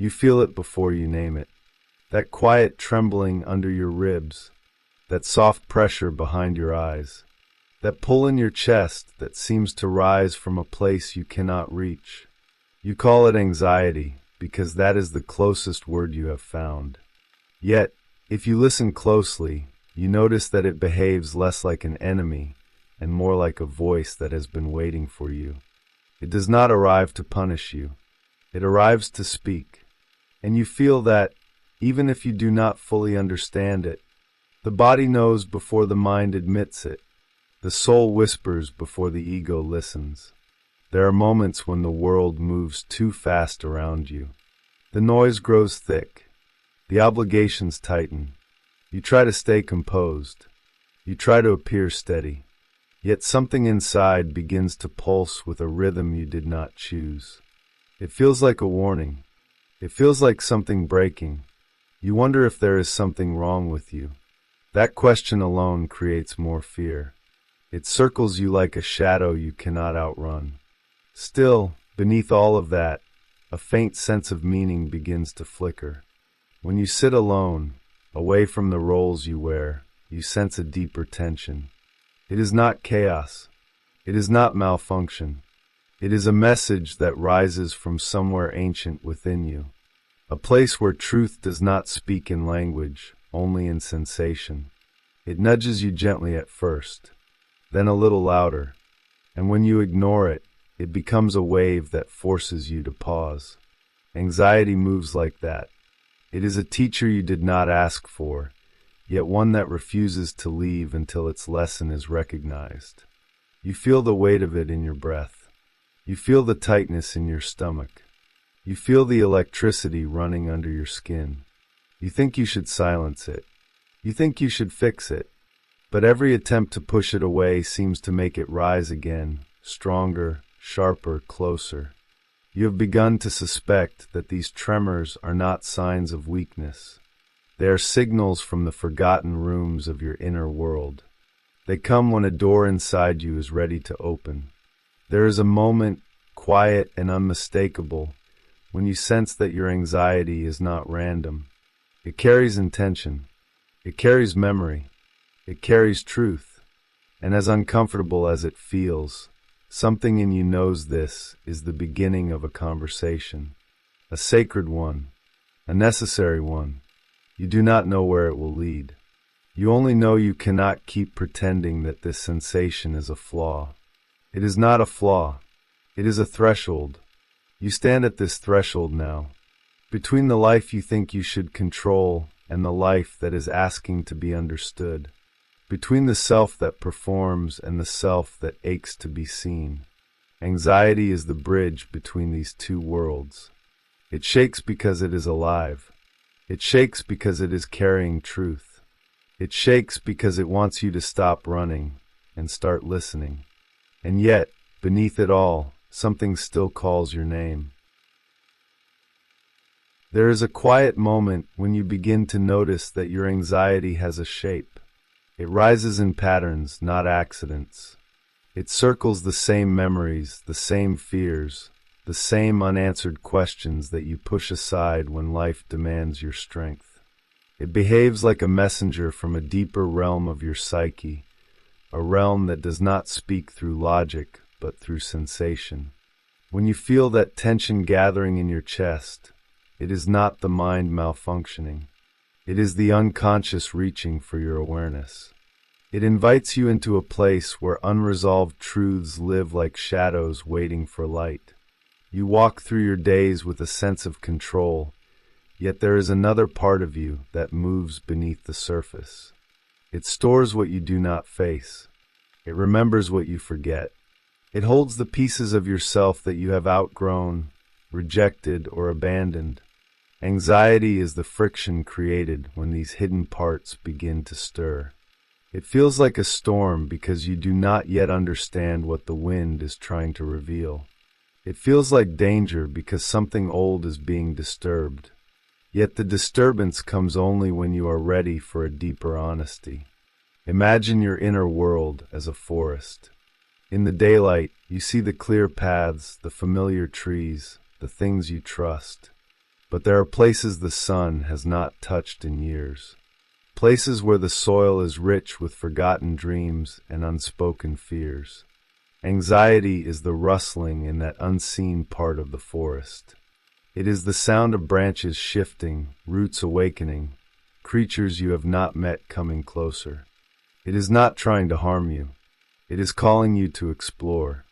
You feel it before you name it. That quiet trembling under your ribs, that soft pressure behind your eyes, that pull in your chest that seems to rise from a place you cannot reach. You call it anxiety because that is the closest word you have found. Yet, if you listen closely, you notice that it behaves less like an enemy and more like a voice that has been waiting for you. It does not arrive to punish you. It arrives to speak. And you feel that, even if you do not fully understand it, the body knows before the mind admits it. The soul whispers before the ego listens. There are moments when the world moves too fast around you. The noise grows thick. The obligations tighten. You try to stay composed. You try to appear steady. Yet something inside begins to pulse with a rhythm you did not choose. It feels like a warning. It feels like something breaking. You wonder if there is something wrong with you. That question alone creates more fear. It circles you like a shadow you cannot outrun. Still, beneath all of that, a faint sense of meaning begins to flicker. When you sit alone, away from the roles you wear, you sense a deeper tension. It is not chaos. It is not malfunction. It is a message that rises from somewhere ancient within you. A place where truth does not speak in language, only in sensation. It nudges you gently at first, then a little louder, and when you ignore it, it becomes a wave that forces you to pause. Anxiety moves like that. It is a teacher you did not ask for, yet one that refuses to leave until its lesson is recognized. You feel the weight of it in your breath. You feel the tightness in your stomach. You feel the electricity running under your skin. You think you should silence it. You think you should fix it. But every attempt to push it away seems to make it rise again, stronger, sharper, closer. You have begun to suspect that these tremors are not signs of weakness. They are signals from the forgotten rooms of your inner world. They come when a door inside you is ready to open. There is a moment, quiet and unmistakable, when you sense that your anxiety is not random. It carries intention. It carries memory. It carries truth. And as uncomfortable as it feels, something in you knows this is the beginning of a conversation. A sacred one. A necessary one. You do not know where it will lead. You only know you cannot keep pretending that this sensation is a flaw. It is not a flaw. It is a threshold. You stand at this threshold now, between the life you think you should control and the life that is asking to be understood, between the self that performs and the self that aches to be seen. Anxiety is the bridge between these two worlds. It shakes because it is alive. It shakes because it is carrying truth. It shakes because it wants you to stop running and start listening. And yet, beneath it all, something still calls your name. There is a quiet moment when you begin to notice that your anxiety has a shape. It rises in patterns, not accidents. It circles the same memories, the same fears, the same unanswered questions that you push aside when life demands your strength. It behaves like a messenger from a deeper realm of your psyche, a realm that does not speak through logic, but through sensation. When you feel that tension gathering in your chest, it is not the mind malfunctioning. It is the unconscious reaching for your awareness. It invites you into a place where unresolved truths live like shadows waiting for light. You walk through your days with a sense of control, yet there is another part of you that moves beneath the surface. It stores what you do not face. It remembers what you forget. It holds the pieces of yourself that you have outgrown, rejected, or abandoned. Anxiety is the friction created when these hidden parts begin to stir. It feels like a storm because you do not yet understand what the wind is trying to reveal. It feels like danger because something old is being disturbed. Yet the disturbance comes only when you are ready for a deeper honesty. Imagine your inner world as a forest. In the daylight, you see the clear paths, the familiar trees, the things you trust. But there are places the sun has not touched in years. Places where the soil is rich with forgotten dreams and unspoken fears. Anxiety is the rustling in that unseen part of the forest. It is the sound of branches shifting, roots awakening, creatures you have not met coming closer. It is not trying to harm you. It is calling you to explore.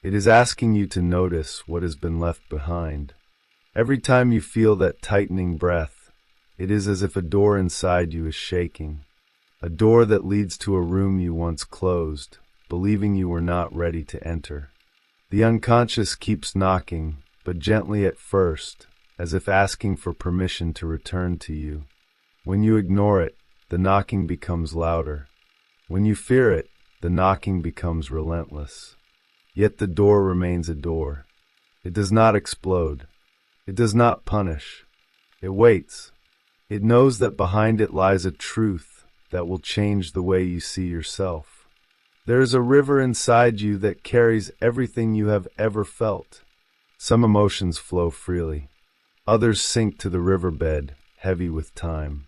It is asking you to notice what has been left behind. Every time you feel that tightening breath, it is as if a door inside you is shaking. A door that leads to a room you once closed, believing you were not ready to enter. The unconscious keeps knocking, but gently at first, as if asking for permission to return to you. When you ignore it, the knocking becomes louder. When you fear it, the knocking becomes relentless. Yet the door remains a door. It does not explode. It does not punish. It waits. It knows that behind it lies a truth that will change the way you see yourself. There is a river inside you that carries everything you have ever felt. Some emotions flow freely. Others sink to the riverbed, heavy with time.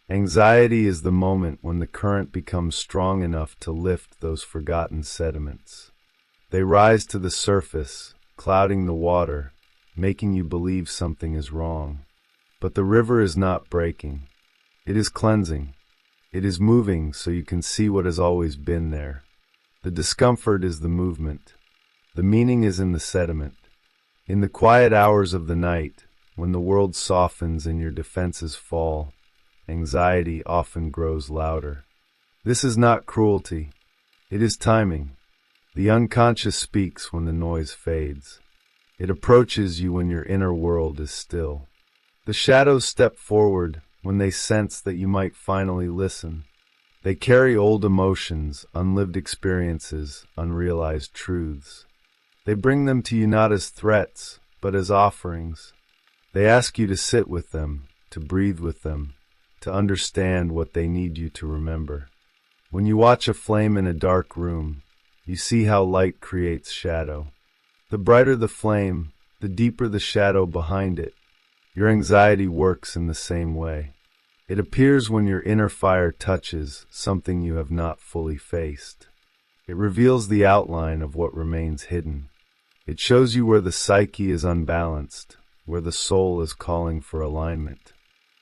Anxiety is the moment when the current becomes strong enough to lift those forgotten sediments. They rise to the surface, clouding the water, making you believe something is wrong. But the river is not breaking. It is cleansing. It is moving so you can see what has always been there. The discomfort is the movement. The meaning is in the sediment. In the quiet hours of the night, when the world softens and your defenses fall, anxiety often grows louder. This is not cruelty. It is timing. The unconscious speaks when the noise fades. It approaches you when your inner world is still. The shadows step forward when they sense that you might finally listen. They carry old emotions, unlived experiences, unrealized truths. They bring them to you not as threats, but as offerings. They ask you to sit with them, to breathe with them, to understand what they need you to remember. When you watch a flame in a dark room, you see how light creates shadow. The brighter the flame, the deeper the shadow behind it. Your anxiety works in the same way. It appears when your inner fire touches something you have not fully faced. It reveals the outline of what remains hidden. It shows you where the psyche is unbalanced, where the soul is calling for alignment.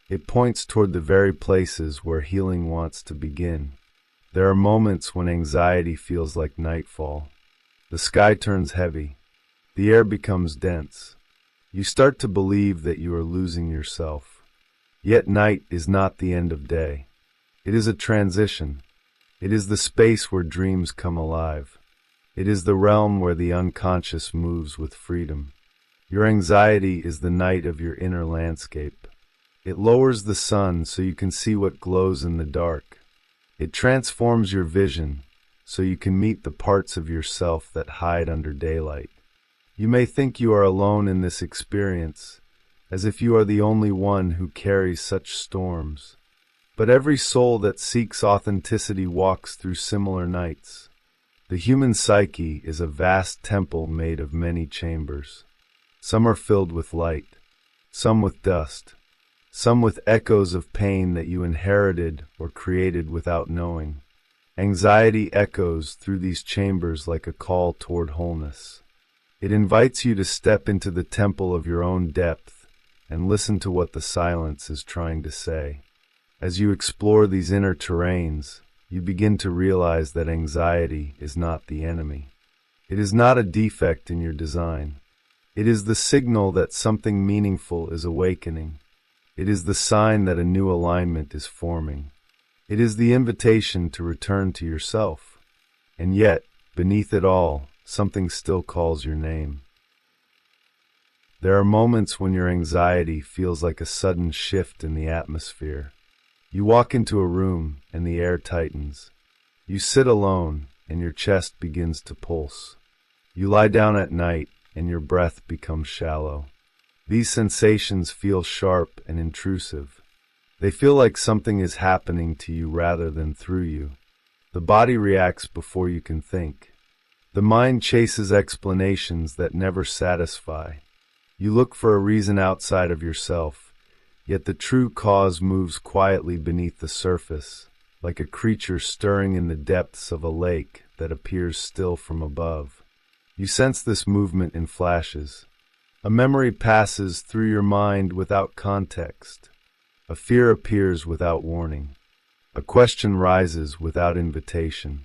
It points toward the very places where healing wants to begin. There are moments when anxiety feels like nightfall. The sky turns heavy. The air becomes dense. You start to believe that you are losing yourself. Yet night is not the end of day. It is a transition. It is the space where dreams come alive. It is the realm where the unconscious moves with freedom. Your anxiety is the night of your inner landscape. It lowers the sun so you can see what glows in the dark. It transforms your vision so you can meet the parts of yourself that hide under daylight. You may think you are alone in this experience, as if you are the only one who carries such storms. But every soul that seeks authenticity walks through similar nights. The human psyche is a vast temple made of many chambers. Some are filled with light, some with dust, some with echoes of pain that you inherited or created without knowing. Anxiety echoes through these chambers like a call toward wholeness. It invites you to step into the temple of your own depth and listen to what the silence is trying to say. As you explore these inner terrains, you begin to realize that anxiety is not the enemy. It is not a defect in your design. It is the signal that something meaningful is awakening. It is the sign that a new alignment is forming. It is the invitation to return to yourself. And yet, beneath it all, something still calls your name. There are moments when your anxiety feels like a sudden shift in the atmosphere. You walk into a room and the air tightens. You sit alone and your chest begins to pulse. You lie down at night and your breath becomes shallow. These sensations feel sharp and intrusive. They feel like something is happening to you rather than through you. The body reacts before you can think. The mind chases explanations that never satisfy. You look for a reason outside of yourself, yet the true cause moves quietly beneath the surface, like a creature stirring in the depths of a lake that appears still from above. You sense this movement in flashes. A memory passes through your mind without context. A fear appears without warning. A question rises without invitation.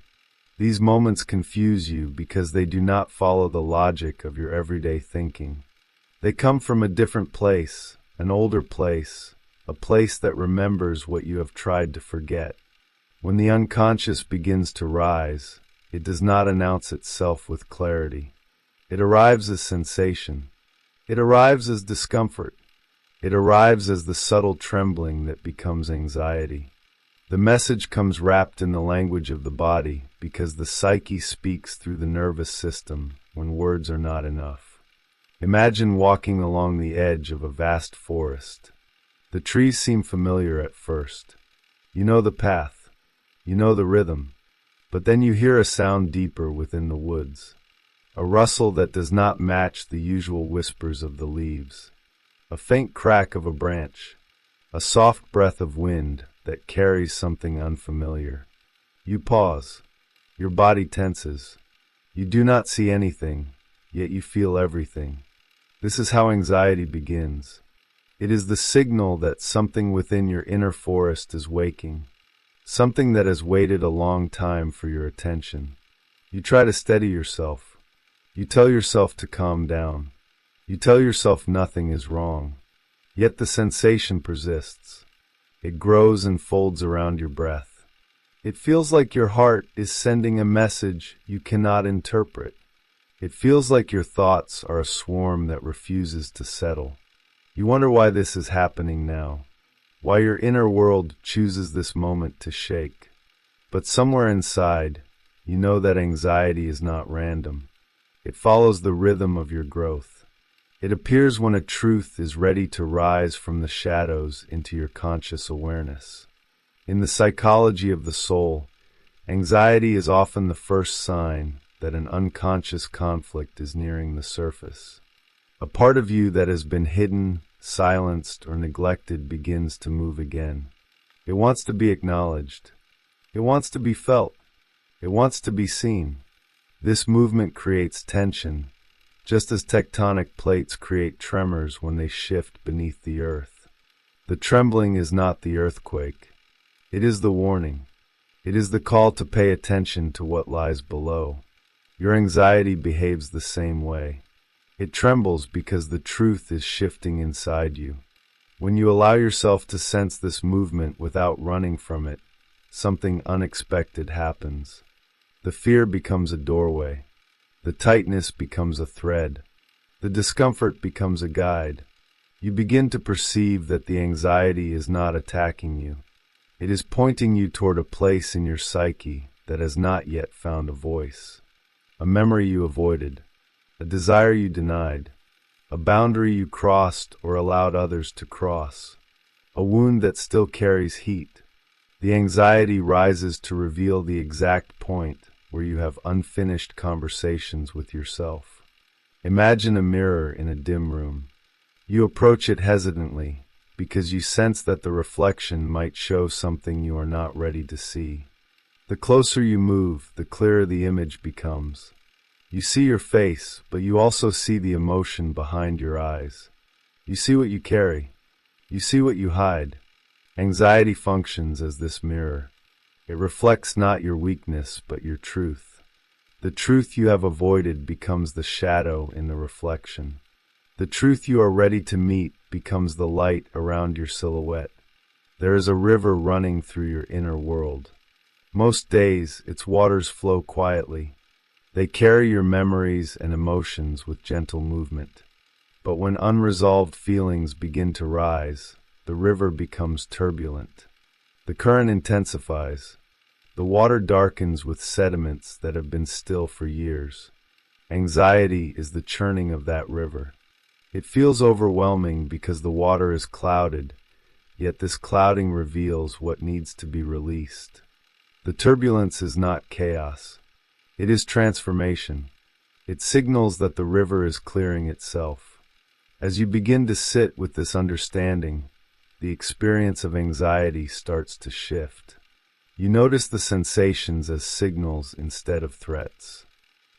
These moments confuse you because they do not follow the logic of your everyday thinking. They come from a different place, an older place, a place that remembers what you have tried to forget. When the unconscious begins to rise, it does not announce itself with clarity. It arrives as sensation. It arrives as discomfort. It arrives as the subtle trembling that becomes anxiety. The message comes wrapped in the language of the body because the psyche speaks through the nervous system when words are not enough. Imagine walking along the edge of a vast forest. The trees seem familiar at first. You know the path. You know the rhythm. But then you hear a sound deeper within the woods. A rustle that does not match the usual whispers of the leaves. A faint crack of a branch. A soft breath of wind that carries something unfamiliar. You pause. Your body tenses. You do not see anything, yet you feel everything. This is how anxiety begins. It is the signal that something within your inner forest is waking. Something that has waited a long time for your attention. You try to steady yourself. You tell yourself to calm down. You tell yourself nothing is wrong. Yet the sensation persists. It grows and folds around your breath. It feels like your heart is sending a message you cannot interpret. It feels like your thoughts are a swarm that refuses to settle. You wonder why this is happening now, why your inner world chooses this moment to shake. But somewhere inside, you know that anxiety is not random. It follows the rhythm of your growth. It appears when a truth is ready to rise from the shadows into your conscious awareness. In the psychology of the soul, anxiety is often the first sign that an unconscious conflict is nearing the surface. A part of you that has been hidden, silenced, or neglected begins to move again. It wants to be acknowledged. It wants to be felt. It wants to be seen. This movement creates tension, just as tectonic plates create tremors when they shift beneath the earth. The trembling is not the earthquake. It is the warning. It is the call to pay attention to what lies below. Your anxiety behaves the same way. It trembles because the truth is shifting inside you. When you allow yourself to sense this movement without running from it, something unexpected happens. The fear becomes a doorway. The tightness becomes a thread. The discomfort becomes a guide. You begin to perceive that the anxiety is not attacking you. It is pointing you toward a place in your psyche that has not yet found a voice. A memory you avoided. A desire you denied. A boundary you crossed or allowed others to cross. A wound that still carries heat. The anxiety rises to reveal the exact point where you have unfinished conversations with yourself. Imagine a mirror in a dim room. You approach it hesitantly because you sense that the reflection might show something you are not ready to see. The closer you move, the clearer the image becomes. You see your face, but you also see the emotion behind your eyes. You see what you carry. You see what you hide. Anxiety functions as this mirror. It reflects not your weakness, but your truth. The truth you have avoided becomes the shadow in the reflection. The truth you are ready to meet becomes the light around your silhouette. There is a river running through your inner world. Most days, its waters flow quietly. They carry your memories and emotions with gentle movement. But when unresolved feelings begin to rise, the river becomes turbulent. The current intensifies. The water darkens with sediments that have been still for years. Anxiety is the churning of that river. It feels overwhelming because the water is clouded, yet this clouding reveals what needs to be released. The turbulence is not chaos. It is transformation. It signals that the river is clearing itself. As you begin to sit with this understanding, the experience of anxiety starts to shift. You notice the sensations as signals instead of threats.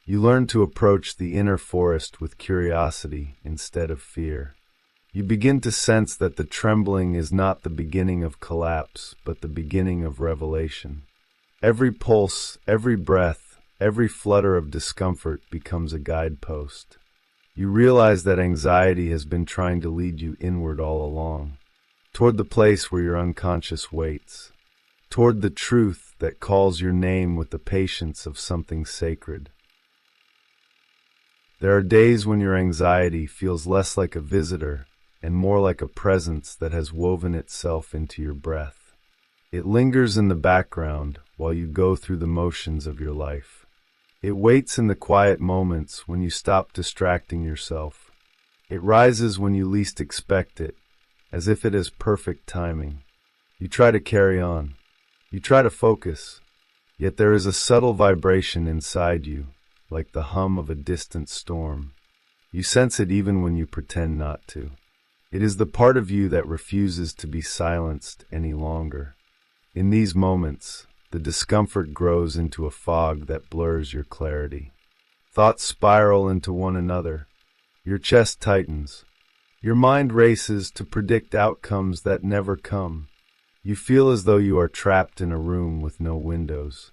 You learn to approach the inner forest with curiosity instead of fear. You begin to sense that the trembling is not the beginning of collapse, but the beginning of revelation. Every pulse, every breath, every flutter of discomfort becomes a guidepost. You realize that anxiety has been trying to lead you inward all along, toward the place where your unconscious waits, toward the truth that calls your name with the patience of something sacred. There are days when your anxiety feels less like a visitor and more like a presence that has woven itself into your breath. It lingers in the background while you go through the motions of your life. It waits in the quiet moments when you stop distracting yourself. It rises when you least expect it, as if it has perfect timing. You try to carry on. You try to focus, yet there is a subtle vibration inside you, like the hum of a distant storm. You sense it even when you pretend not to. It is the part of you that refuses to be silenced any longer. In these moments, the discomfort grows into a fog that blurs your clarity. Thoughts spiral into one another. Your chest tightens. Your mind races to predict outcomes that never come. You feel as though you are trapped in a room with no windows.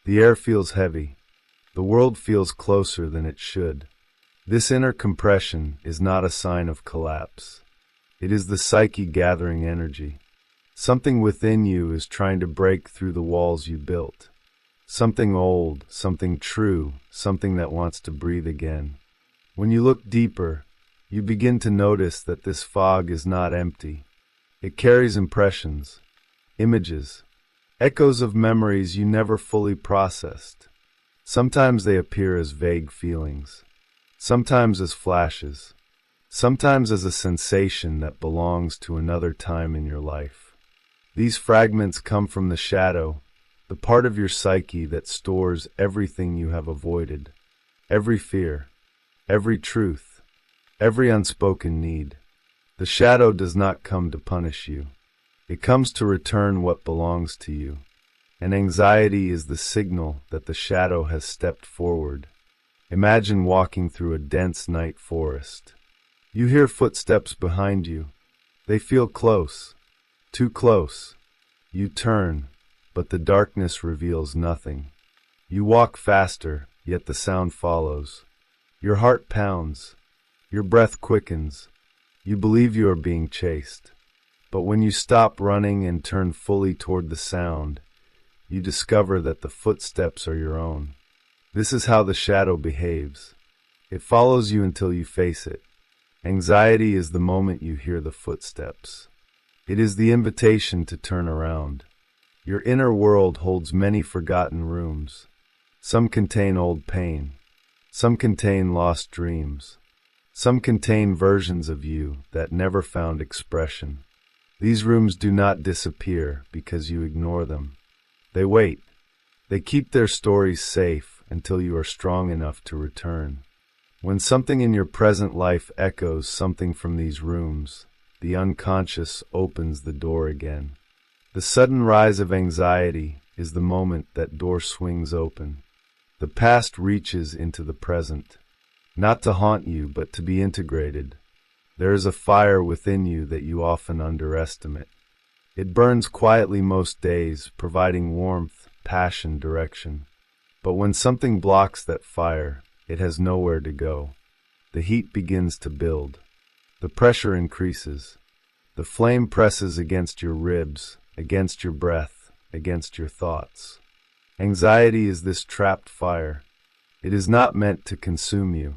The air feels heavy. The world feels closer than it should. This inner compression is not a sign of collapse. It is the psyche gathering energy. Something within you is trying to break through the walls you built. Something old, something true, something that wants to breathe again. When you look deeper, you begin to notice that this fog is not empty. It carries impressions, images, echoes of memories you never fully processed. Sometimes they appear as vague feelings, sometimes as flashes, sometimes as a sensation that belongs to another time in your life. These fragments come from the shadow, the part of your psyche that stores everything you have avoided, every fear, every truth, every unspoken need. The shadow does not come to punish you. It comes to return what belongs to you. And anxiety is the signal that the shadow has stepped forward. Imagine walking through a dense night forest. You hear footsteps behind you. They feel close, too close. You turn, but the darkness reveals nothing. You walk faster, yet the sound follows. Your heart pounds. Your breath quickens. You believe you are being chased. But when you stop running and turn fully toward the sound, you discover that the footsteps are your own. This is how the shadow behaves. It follows you until you face it. Anxiety is the moment you hear the footsteps. It is the invitation to turn around. Your inner world holds many forgotten rooms. Some contain old pain. Some contain lost dreams. Some contain versions of you that never found expression. These rooms do not disappear because you ignore them. They wait. They keep their stories safe until you are strong enough to return. When something in your present life echoes something from these rooms, the unconscious opens the door again. The sudden rise of anxiety is the moment that door swings open. The past reaches into the present, not to haunt you, but to be integrated. There is a fire within you that you often underestimate. It burns quietly most days, providing warmth, passion, direction. But when something blocks that fire, it has nowhere to go. The heat begins to build. The pressure increases. The flame presses against your ribs, against your breath, against your thoughts. Anxiety is this trapped fire. It is not meant to consume you.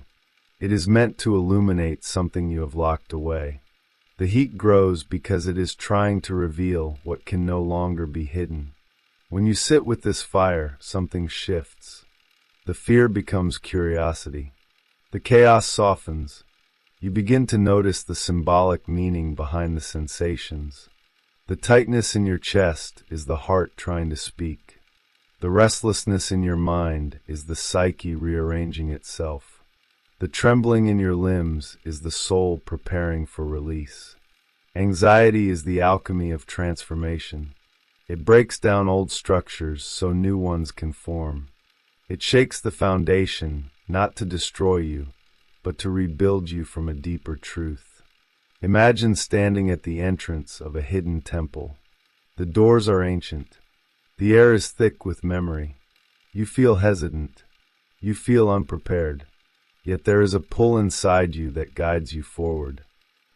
It is meant to illuminate something you have locked away. The heat grows because it is trying to reveal what can no longer be hidden. When you sit with this fire, something shifts. The fear becomes curiosity. The chaos softens. You begin to notice the symbolic meaning behind the sensations. The tightness in your chest is the heart trying to speak. The restlessness in your mind is the psyche rearranging itself. The trembling in your limbs is the soul preparing for release. Anxiety is the alchemy of transformation. It breaks down old structures so new ones can form. It shakes the foundation, not to destroy you, but to rebuild you from a deeper truth. Imagine standing at the entrance of a hidden temple. The doors are ancient. The air is thick with memory. You feel hesitant. You feel unprepared. Yet there is a pull inside you that guides you forward.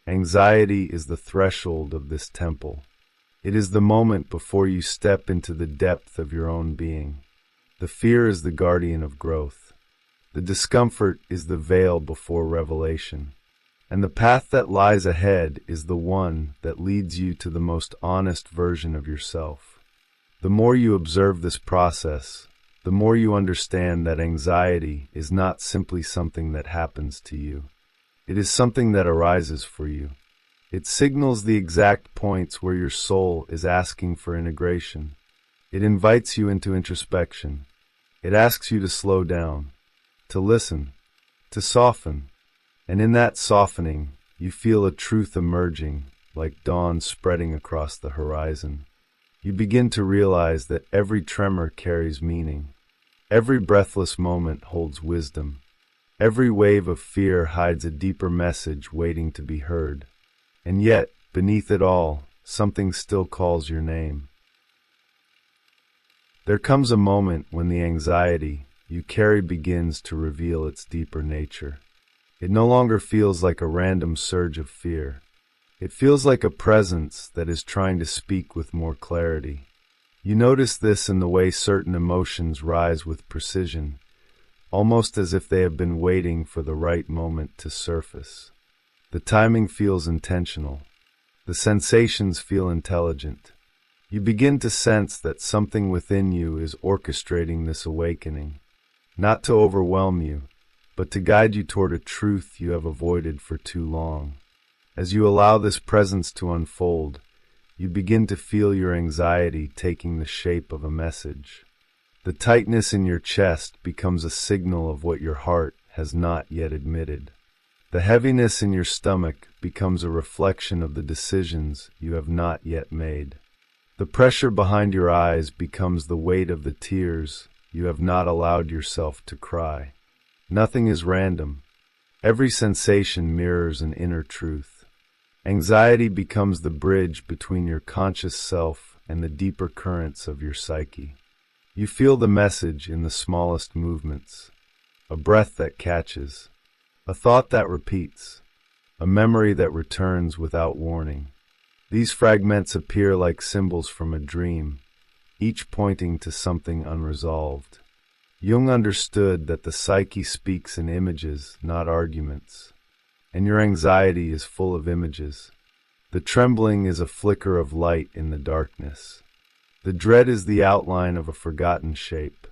Anxiety is the threshold of this temple. It is the moment before you step into the depth of your own being. The fear is the guardian of growth. The discomfort is the veil before revelation. And the path that lies ahead is the one that leads you to the most honest version of yourself. The more you observe this process, the more you understand that anxiety is not simply something that happens to you. It is something that arises for you. It signals the exact points where your soul is asking for integration. It invites you into introspection. It asks you to slow down, to listen, to soften. And in that softening, you feel a truth emerging, like dawn spreading across the horizon. You begin to realize that every tremor carries meaning. Every breathless moment holds wisdom. Every wave of fear hides a deeper message waiting to be heard. And yet, beneath it all, something still calls your name. There comes a moment when the anxiety you carry begins to reveal its deeper nature. It no longer feels like a random surge of fear. It feels like a presence that is trying to speak with more clarity. You notice this in the way certain emotions rise with precision, almost as if they have been waiting for the right moment to surface. The timing feels intentional. The sensations feel intelligent. You begin to sense that something within you is orchestrating this awakening, not to overwhelm you, but to guide you toward a truth you have avoided for too long. As you allow this presence to unfold, you begin to feel your anxiety taking the shape of a message. The tightness in your chest becomes a signal of what your heart has not yet admitted. The heaviness in your stomach becomes a reflection of the decisions you have not yet made. The pressure behind your eyes becomes the weight of the tears you have not allowed yourself to cry. Nothing is random. Every sensation mirrors an inner truth. Anxiety becomes the bridge between your conscious self and the deeper currents of your psyche. You feel the message in the smallest movements. A breath that catches. A thought that repeats. A memory that returns without warning. These fragments appear like symbols from a dream, each pointing to something unresolved. Jung understood that the psyche speaks in images, not arguments. And your anxiety is full of images. The trembling is a flicker of light in the darkness. The dread is the outline of a forgotten shape.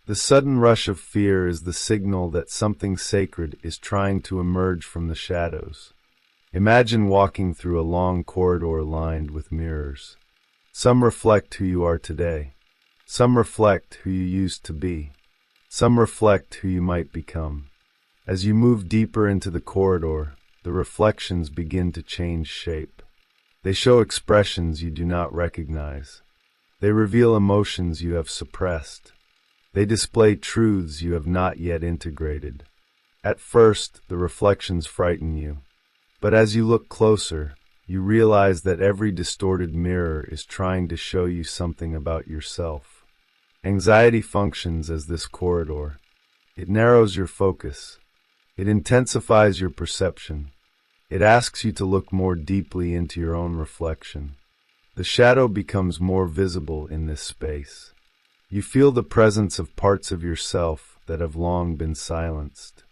The sudden rush of fear is the signal that something sacred is trying to emerge from the shadows. Imagine walking through a long corridor lined with mirrors. Some reflect who you are today. Some reflect who you used to be. Some reflect who you might become. As you move deeper into the corridor, the reflections begin to change shape. They show expressions you do not recognize. They reveal emotions you have suppressed. They display truths you have not yet integrated. At first, the reflections frighten you. But as you look closer, you realize that every distorted mirror is trying to show you something about yourself. Anxiety functions as this corridor. It narrows your focus. It intensifies your perception. It asks you to look more deeply into your own reflection. The shadow becomes more visible in this space. You feel the presence of parts of yourself that have long been silenced.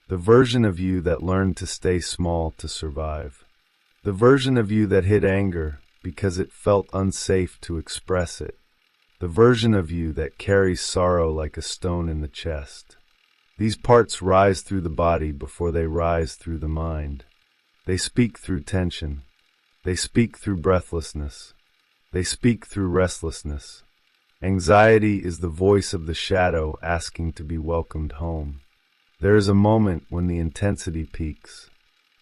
The version of you that learned to stay small to survive. The version of you that hid anger because it felt unsafe to express it. The version of you that carries sorrow like a stone in the chest. These parts rise through the body before they rise through the mind. They speak through tension. They speak through breathlessness. They speak through restlessness. Anxiety is the voice of the shadow asking to be welcomed home. There is a moment when the intensity peaks.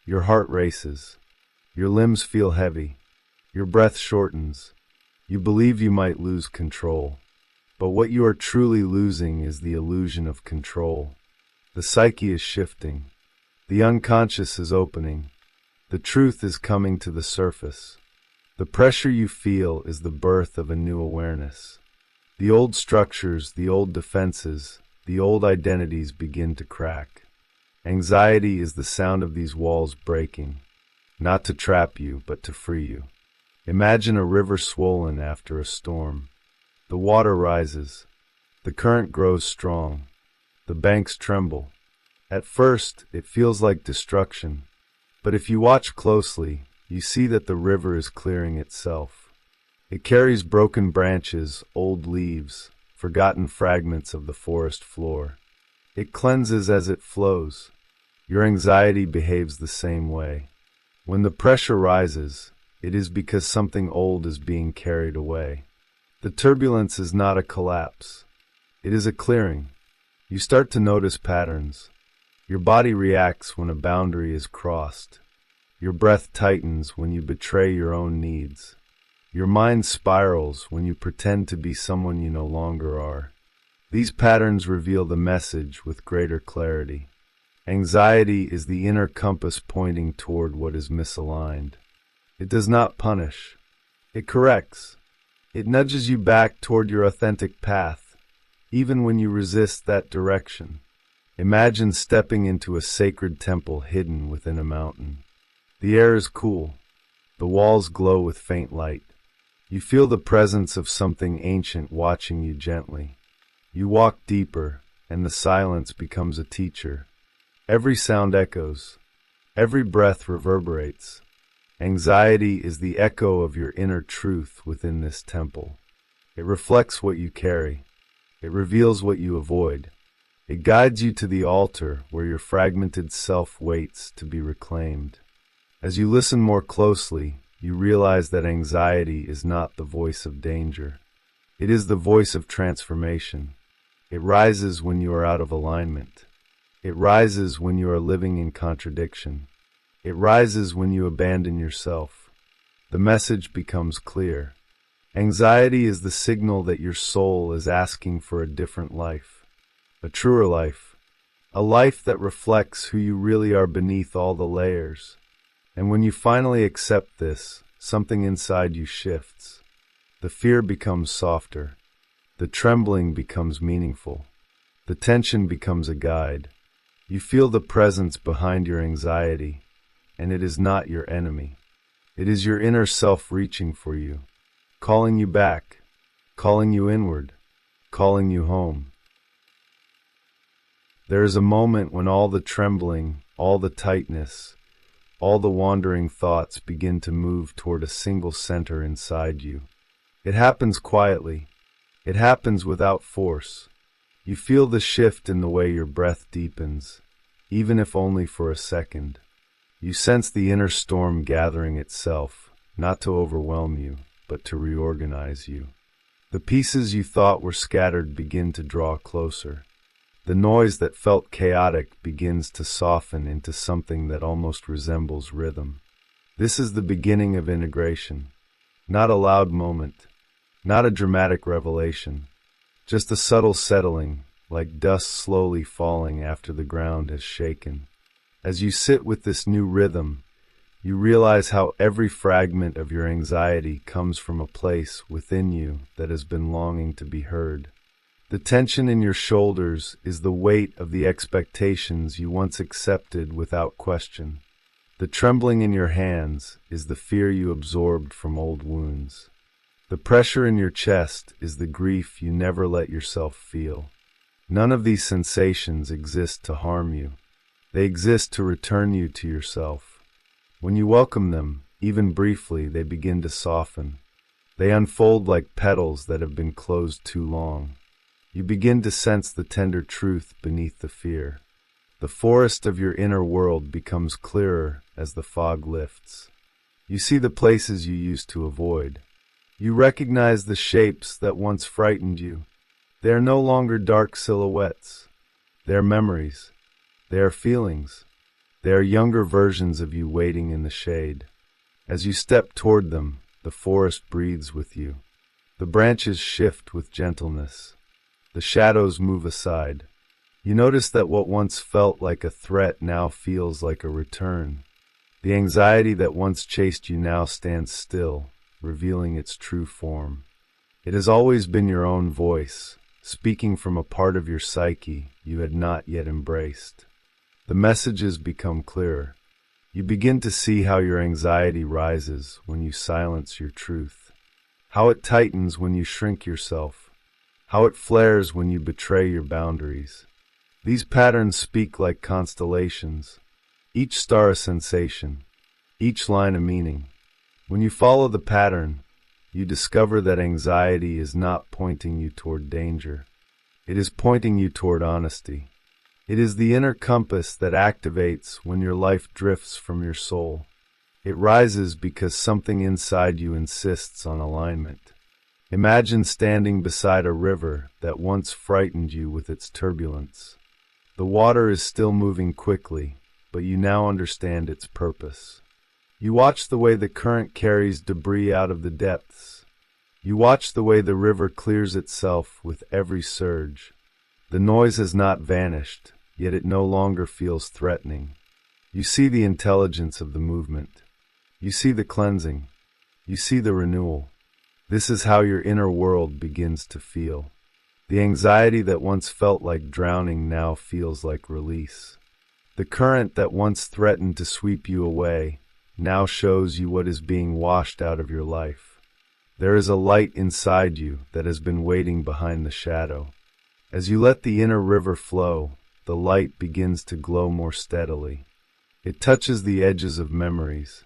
Your heart races. Your limbs feel heavy. Your breath shortens. You believe you might lose control. But what you are truly losing is the illusion of control. The psyche is shifting. The unconscious is opening. The truth is coming to the surface. The pressure you feel is the birth of a new awareness. The old structures, the old defenses, the old identities begin to crack. Anxiety is the sound of these walls breaking, not to trap you, but to free you. Imagine a river swollen after a storm. The water rises. The current grows strong. The banks tremble. At first, it feels like destruction. But if you watch closely, you see that the river is clearing itself. It carries broken branches, old leaves, forgotten fragments of the forest floor. It cleanses as it flows. Your anxiety behaves the same way. When the pressure rises, it is because something old is being carried away. The turbulence is not a collapse. It is a clearing. You start to notice patterns. Your body reacts when a boundary is crossed. Your breath tightens when you betray your own needs. Your mind spirals when you pretend to be someone you no longer are. These patterns reveal the message with greater clarity. Anxiety is the inner compass pointing toward what is misaligned. It does not punish. It corrects. It nudges you back toward your authentic path, even when you resist that direction. Imagine stepping into a sacred temple hidden within a mountain. The air is cool. The walls glow with faint light. You feel the presence of something ancient watching you gently. You walk deeper, and the silence becomes a teacher. Every sound echoes. Every breath reverberates. Anxiety is the echo of your inner truth within this temple. It reflects what you carry. It reveals what you avoid. It guides you to the altar where your fragmented self waits to be reclaimed. As you listen more closely, you realize that anxiety is not the voice of danger. It is the voice of transformation. It rises when you are out of alignment. It rises when you are living in contradiction. It rises when you abandon yourself. The message becomes clear. Anxiety is the signal that your soul is asking for a different life. A truer life. A life that reflects who you really are beneath all the layers. And when you finally accept this, something inside you shifts. The fear becomes softer. The trembling becomes meaningful. The tension becomes a guide. You feel the presence behind your anxiety, and it is not your enemy. It is your inner self reaching for you, calling you back, calling you inward, calling you home. There is a moment when all the trembling, all the tightness, all the wandering thoughts begin to move toward a single center inside you. It happens quietly. It happens without force. You feel the shift in the way your breath deepens, even if only for a second. You sense the inner storm gathering itself, not to overwhelm you, but to reorganize you. The pieces you thought were scattered begin to draw closer. The noise that felt chaotic begins to soften into something that almost resembles rhythm. This is the beginning of integration. Not a loud moment, not a dramatic revelation, just a subtle settling, like dust slowly falling after the ground has shaken. As you sit with this new rhythm, you realize how every fragment of your anxiety comes from a place within you that has been longing to be heard. The tension in your shoulders is the weight of the expectations you once accepted without question. The trembling in your hands is the fear you absorbed from old wounds. The pressure in your chest is the grief you never let yourself feel. None of these sensations exist to harm you. They exist to return you to yourself. When you welcome them, even briefly, they begin to soften. They unfold like petals that have been closed too long. You begin to sense the tender truth beneath the fear. The forest of your inner world becomes clearer as the fog lifts. You see the places you used to avoid. You recognize the shapes that once frightened you. They are no longer dark silhouettes. They are memories. They are feelings. They are younger versions of you waiting in the shade. As you step toward them, the forest breathes with you. The branches shift with gentleness. The shadows move aside. You notice that what once felt like a threat now feels like a return. The anxiety that once chased you now stands still, revealing its true form. It has always been your own voice, speaking from a part of your psyche you had not yet embraced. The messages become clearer. You begin to see how your anxiety rises when you silence your truth, how it tightens when you shrink yourself, how it flares when you betray your boundaries. These patterns speak like constellations, each star a sensation, each line a meaning. When you follow the pattern, you discover that anxiety is not pointing you toward danger. It is pointing you toward honesty. It is the inner compass that activates when your life drifts from your soul. It rises because something inside you insists on alignment. Imagine standing beside a river that once frightened you with its turbulence. The water is still moving quickly, but you now understand its purpose. You watch the way the current carries debris out of the depths. You watch the way the river clears itself with every surge. The noise has not vanished, yet it no longer feels threatening. You see the intelligence of the movement. You see the cleansing. You see the renewal. This is how your inner world begins to feel. The anxiety that once felt like drowning now feels like release. The current that once threatened to sweep you away now shows you what is being washed out of your life. There is a light inside you that has been waiting behind the shadow. As you let the inner river flow, the light begins to glow more steadily. It touches the edges of memories.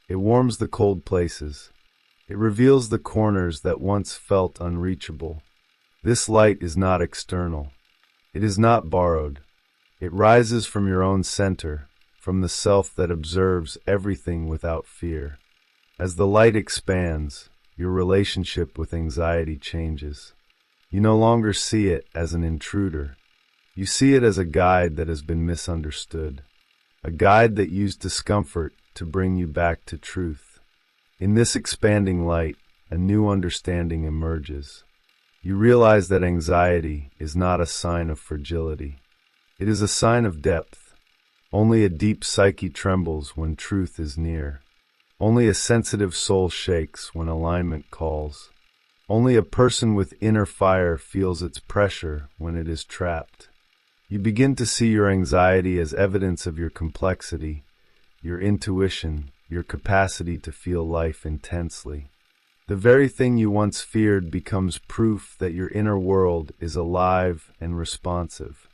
It warms the cold places. It reveals the corners that once felt unreachable. This light is not external. It is not borrowed. It rises from your own center, from the self that observes everything without fear. As the light expands, your relationship with anxiety changes. You no longer see it as an intruder. You see it as a guide that has been misunderstood, a guide that used discomfort to bring you back to truth. In this expanding light, a new understanding emerges. You realize that anxiety is not a sign of fragility. It is a sign of depth. Only a deep psyche trembles when truth is near. Only a sensitive soul shakes when alignment calls. Only a person with inner fire feels its pressure when it is trapped. You begin to see your anxiety as evidence of your complexity, your intuition, your capacity to feel life intensely. The very thing you once feared becomes proof that your inner world is alive and responsive.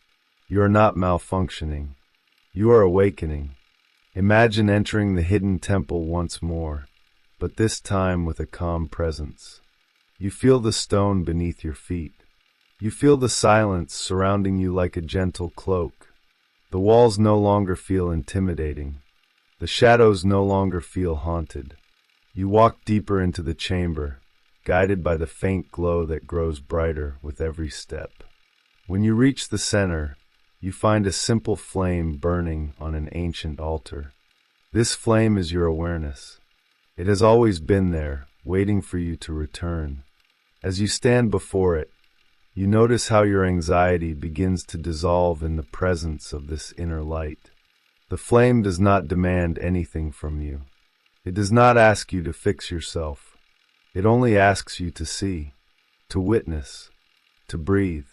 You are not malfunctioning. You are awakening. Imagine entering the hidden temple once more, but this time with a calm presence. You feel the stone beneath your feet. You feel the silence surrounding you like a gentle cloak. The walls no longer feel intimidating. The shadows no longer feel haunted. You walk deeper into the chamber, guided by the faint glow that grows brighter with every step. When you reach the center, you find a simple flame burning on an ancient altar. This flame is your awareness. It has always been there, waiting for you to return. As you stand before it, you notice how your anxiety begins to dissolve in the presence of this inner light. The flame does not demand anything from you. It does not ask you to fix yourself. It only asks you to see, to witness, to breathe.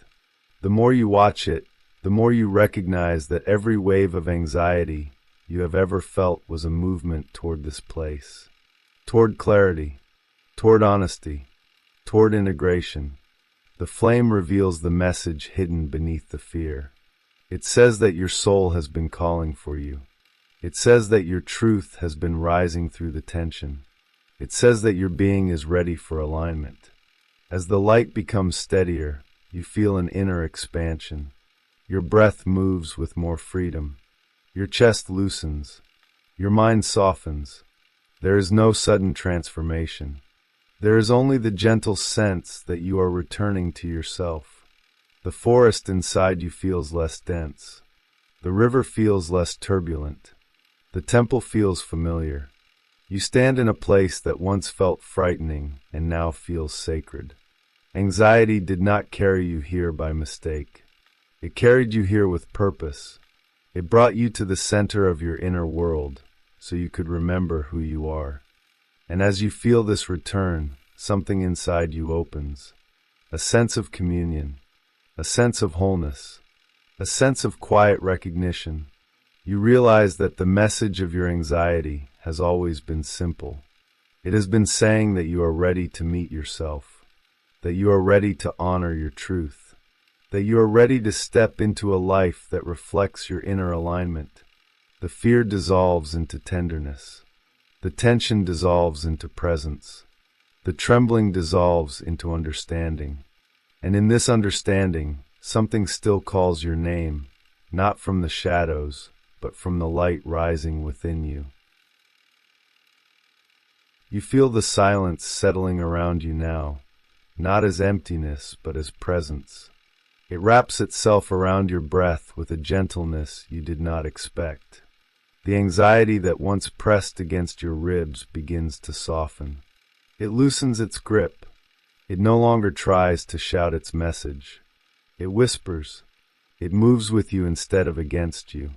The more you watch it, the more you recognize that every wave of anxiety you have ever felt was a movement toward this place, toward clarity, toward honesty, toward integration. The flame reveals the message hidden beneath the fear. It says that your soul has been calling for you. It says that your truth has been rising through the tension. It says that your being is ready for alignment. As the light becomes steadier, you feel an inner expansion. Your breath moves with more freedom. Your chest loosens. Your mind softens. There is no sudden transformation. There is only the gentle sense that you are returning to yourself. The forest inside you feels less dense. The river feels less turbulent. The temple feels familiar. You stand in a place that once felt frightening and now feels sacred. Anxiety did not carry you here by mistake. It carried you here with purpose. It brought you to the center of your inner world so you could remember who you are. And as you feel this return, something inside you opens. A sense of communion, a sense of wholeness, a sense of quiet recognition. You realize that the message of your anxiety has always been simple. It has been saying that you are ready to meet yourself, that you are ready to honor your truth, that you are ready to step into a life that reflects your inner alignment. The fear dissolves into tenderness. The tension dissolves into presence. The trembling dissolves into understanding. And in this understanding, something still calls your name, not from the shadows, but from the light rising within you. You feel the silence settling around you now, not as emptiness, but as presence. It wraps itself around your breath with a gentleness you did not expect. The anxiety that once pressed against your ribs begins to soften. It loosens its grip. It no longer tries to shout its message. It whispers. It moves with you instead of against you.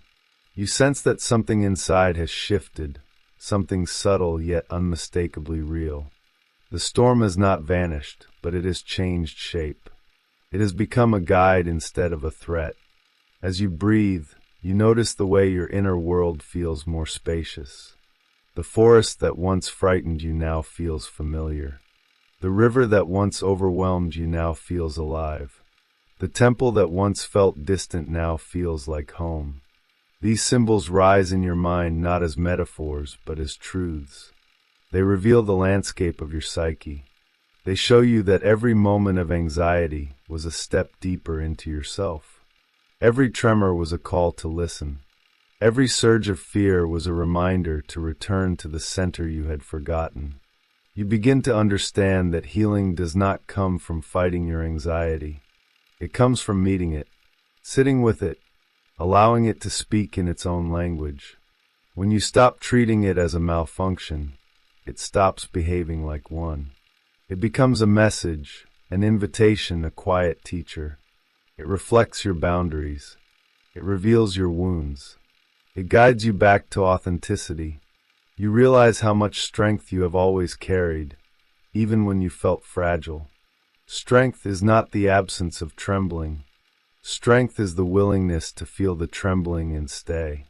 You sense that something inside has shifted, something subtle yet unmistakably real. The storm has not vanished, but it has changed shape. It has become a guide instead of a threat. As you breathe, you notice the way your inner world feels more spacious. The forest that once frightened you now feels familiar. The river that once overwhelmed you now feels alive. The temple that once felt distant now feels like home. These symbols rise in your mind not as metaphors, but as truths. They reveal the landscape of your psyche. They show you that every moment of anxiety was a step deeper into yourself. Every tremor was a call to listen. Every surge of fear was a reminder to return to the center you had forgotten. You begin to understand that healing does not come from fighting your anxiety. It comes from meeting it, sitting with it, allowing it to speak in its own language. When you stop treating it as a malfunction, it stops behaving like one. It becomes a message, an invitation, a quiet teacher. It reflects your boundaries. It reveals your wounds. It guides you back to authenticity. You realize how much strength you have always carried, even when you felt fragile. Strength is not the absence of trembling. Strength is the willingness to feel the trembling and stay.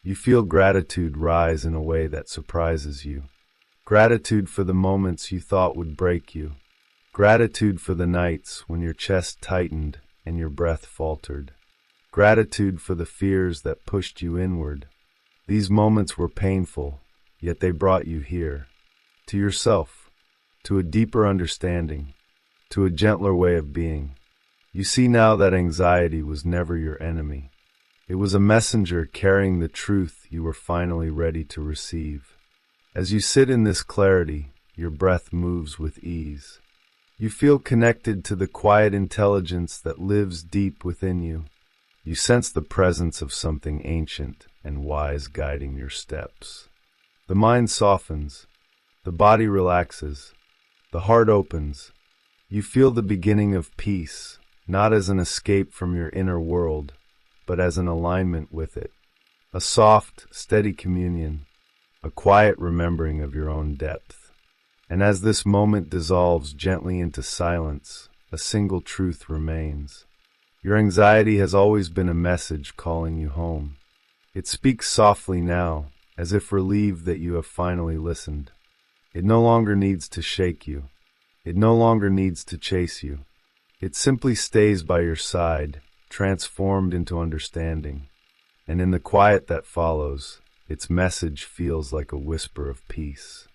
You feel gratitude rise in a way that surprises you. Gratitude for the moments you thought would break you. Gratitude for the nights when your chest tightened and your breath faltered. Gratitude for the fears that pushed you inward. These moments were painful, yet they brought you here. To yourself. To a deeper understanding. To a gentler way of being. You see now that anxiety was never your enemy. It was a messenger carrying the truth you were finally ready to receive. As you sit in this clarity, your breath moves with ease. You feel connected to the quiet intelligence that lives deep within you. You sense the presence of something ancient and wise guiding your steps. The mind softens. The body relaxes. The heart opens. You feel the beginning of peace, not as an escape from your inner world, but as an alignment with it. A soft, steady communion, a quiet remembering of your own depth. And as this moment dissolves gently into silence, a single truth remains. Your anxiety has always been a message calling you home. It speaks softly now, as if relieved that you have finally listened. It no longer needs to shake you. It no longer needs to chase you. It simply stays by your side, transformed into understanding. And in the quiet that follows, its message feels like a whisper of peace.